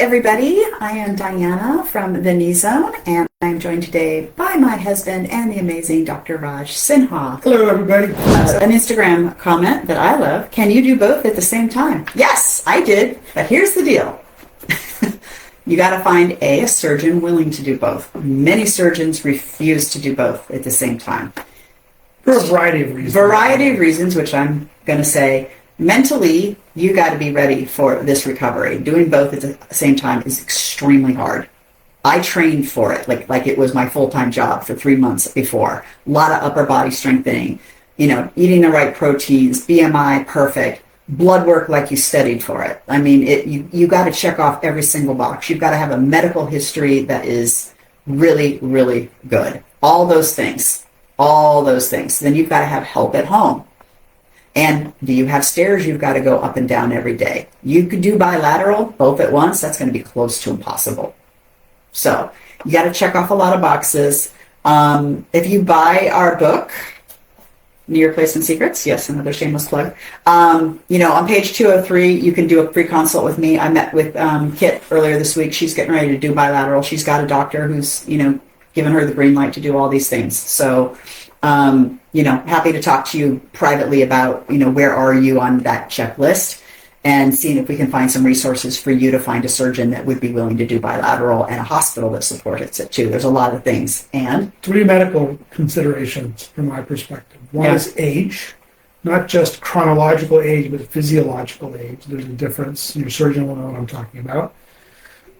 everybody. I am Diana from the Knee Zone, and I'm joined today by my husband and the amazing Dr. Raj Sinha. Hello, everybody. An Instagram comment that I love. Can you do both at the same time? Yes, I did, but here's the deal. You got to find a surgeon willing to do both. Many surgeons refuse to do both at the same time. For a variety of reasons. Variety of reasons, which I'm going to say, mentally, you got to be ready for this recovery. Doing both at the same time is extremely hard. I trained for it like it was my full-time job for 3 months before. A lot of upper body strengthening, eating the right proteins, BMI perfect, blood work like you studied for it. I mean, you got to check off every single box. You've got to have a medical history that is really, really good. All those things. Then you've got to have help at home. And do you have stairs you've got to go up and down every day? You could do bilateral, both at once. That's going to be close to impossible. So you got to check off a lot of boxes. If you buy our book, Knee Replacement Secrets, yes, another shameless plug. On page 203, you can do a free consult with me. I met with Kit earlier this week. She's getting ready to do bilateral. She's got a doctor who's, given her the green light to do all these things. So, happy to talk to you privately about, where are you on that checklist and seeing if we can find some resources for you to find a surgeon that would be willing to do bilateral and a hospital that supports it too. There's a lot of things. And 3 medical considerations from my perspective. One is age, not just chronological age, but physiological age. There's a difference. Your surgeon will know what I'm talking about.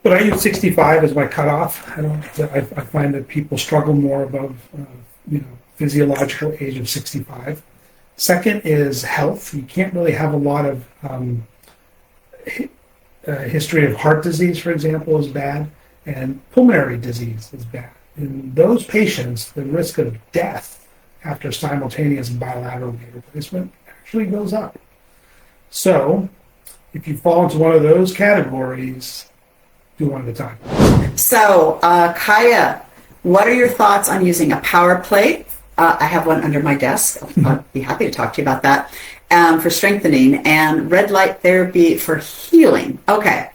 But I use 65 as my cutoff. I find that people struggle more above, physiological age of 65. Second is health. You can't really have a lot of history of heart disease, for example, is bad, and pulmonary disease is bad. In those patients, the risk of death after simultaneous bilateral knee replacement actually goes up. So, if you fall into one of those categories, do one at a time. So, Kaya, what are your thoughts on using a power plate? I have one under my desk. I'll be happy to talk to you about that. For strengthening, and red light therapy for healing. Okay.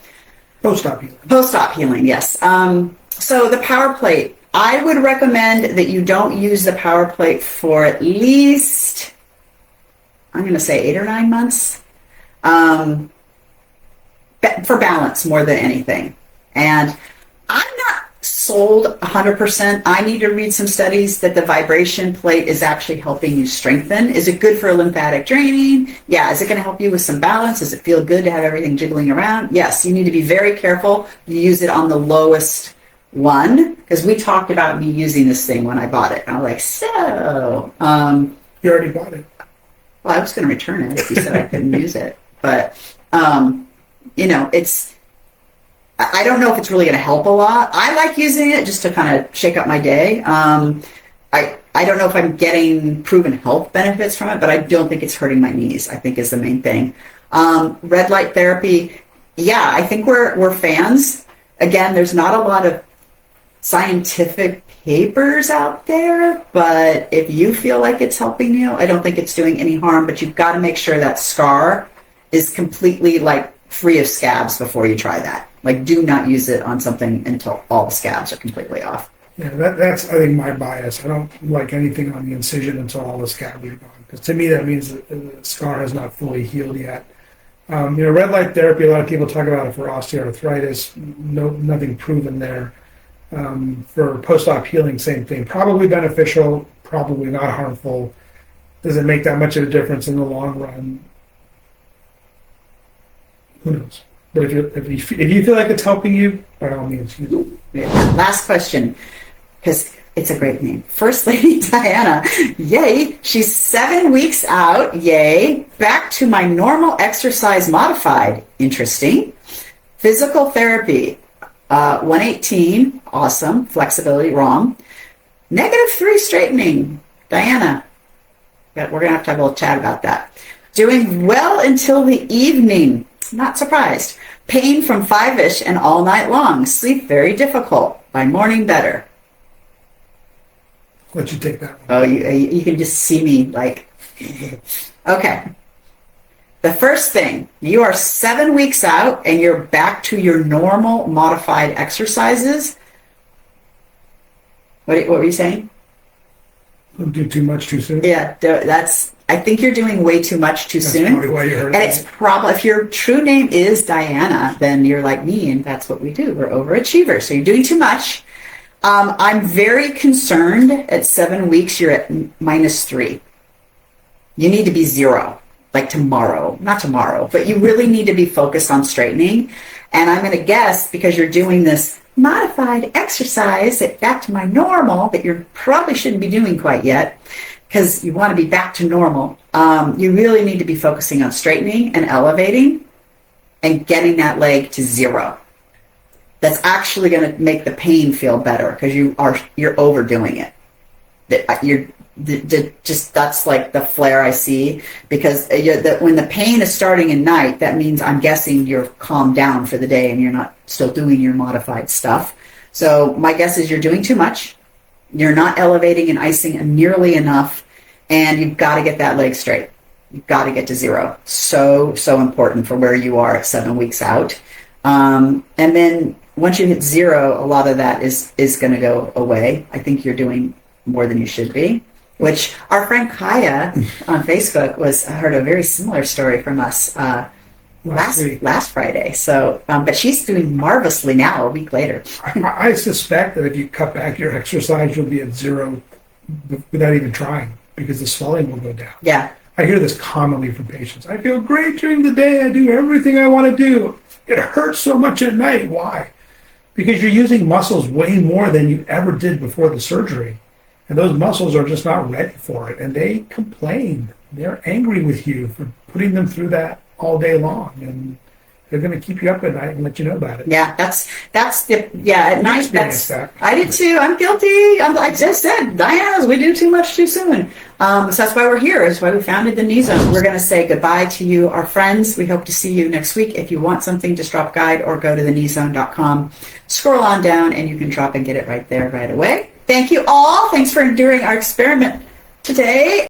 Post-op healing. Post-op healing, yes. So the power plate, I would recommend that you don't use the power plate for at least, I'm going to say 8 or 9 months, for balance more than anything. And I'm not sold 100%. I need to read some studies that the vibration plate is actually helping you strengthen. Is it good for lymphatic draining? Yeah. Is it going to help you with some balance? Does it feel good to have everything jiggling around? Yes. You need to be very careful. You use it on the lowest one, because we talked about me using this thing when I bought it. And I was like, you already bought it. Well, I was going to return it if you said I couldn't use it. But, I don't know if it's really going to help a lot. I like using it just to kind of shake up my day. I don't know if I'm getting proven health benefits from it, but I don't think it's hurting my knees, I think is the main thing. Red light therapy, yeah, I think we're fans. Again, there's not a lot of scientific papers out there, but if you feel like it's helping you, I don't think it's doing any harm, but you've got to make sure that scar is completely free of scabs before you try that. Do not use it on something until all the scabs are completely off. Yeah, that's, I think, my bias. I don't like anything on the incision until all the scabs are gone. Because to me, that means that the scar has not fully healed yet. Red light therapy, a lot of people talk about it for osteoarthritis. Nothing proven there. For post-op healing, same thing. Probably beneficial, probably not harmful. Does it make that much of a difference in the long run? Who knows? But if you feel like it's helping you, by all means, use it. Last question, because it's a great name. First Lady Diana, yay, she's 7 weeks out, yay. Back to my normal exercise modified, interesting. Physical therapy, 118, awesome. Flexibility, wrong. -3 straightening, Diana. We're going to have a little chat about that. Doing well until the evening. Not surprised. Pain from 5-ish and all night long. Sleep very difficult. By morning better. Let you take that one. Oh, you can just see me Okay. The first thing, you are 7 weeks out and you're back to your normal modified exercises. What were you saying? Don't do too much too soon. Yeah, I think you're doing way too much too soon. Probably why you heard and it's probably, if your true name is Diana, then you're like me, and that's what we do. We're overachievers. So you're doing too much. I'm very concerned at 7 weeks, you're at -3. You need to be 0, like tomorrow. Not tomorrow, but you really need to be focused on straightening. And I'm going to guess, because you're doing this modified exercise at back to my normal that you probably shouldn't be doing quite yet, because you want to be back to normal. You really need to be focusing on straightening and elevating and getting that leg to 0. That's actually going to make the pain feel better, because you're overdoing it. That's like the flare I see, because when the pain is starting at night, that means I'm guessing you're calmed down for the day and you're not still doing your modified stuff. So my guess is you're doing too much. You're not elevating and icing nearly enough, and you've got to get that leg straight. You've got to get to 0. So important for where you are at 7 weeks out. And then once you hit 0, a lot of that is going to go away. I think you're doing more than you should be, which our friend Kaya on Facebook heard a very similar story from us last Friday. So, but she's doing marvelously now a week later. I suspect that if you cut back your exercise, you'll be at 0 without even trying, because the swelling will go down. Yeah. I hear this commonly from patients. I feel great during the day. I do everything I want to do. It hurts so much at night. Why? Because you're using muscles way more than you ever did before the surgery. And those muscles are just not ready for it. And they complain. They're angry with you for putting them through that all day long. And they're going to keep you up at night and let you know about it. Yeah, at night. I did too. I'm guilty. I just said, Diana, we do too much too soon. So that's why we're here. That's why we founded the Knee Zone. We're going to say goodbye to you, our friends. We hope to see you next week. If you want something, just drop guide or go to thekneezone.com. Scroll on down and you can drop and get it right there right away. Thank you all. Thanks for enduring our experiment today.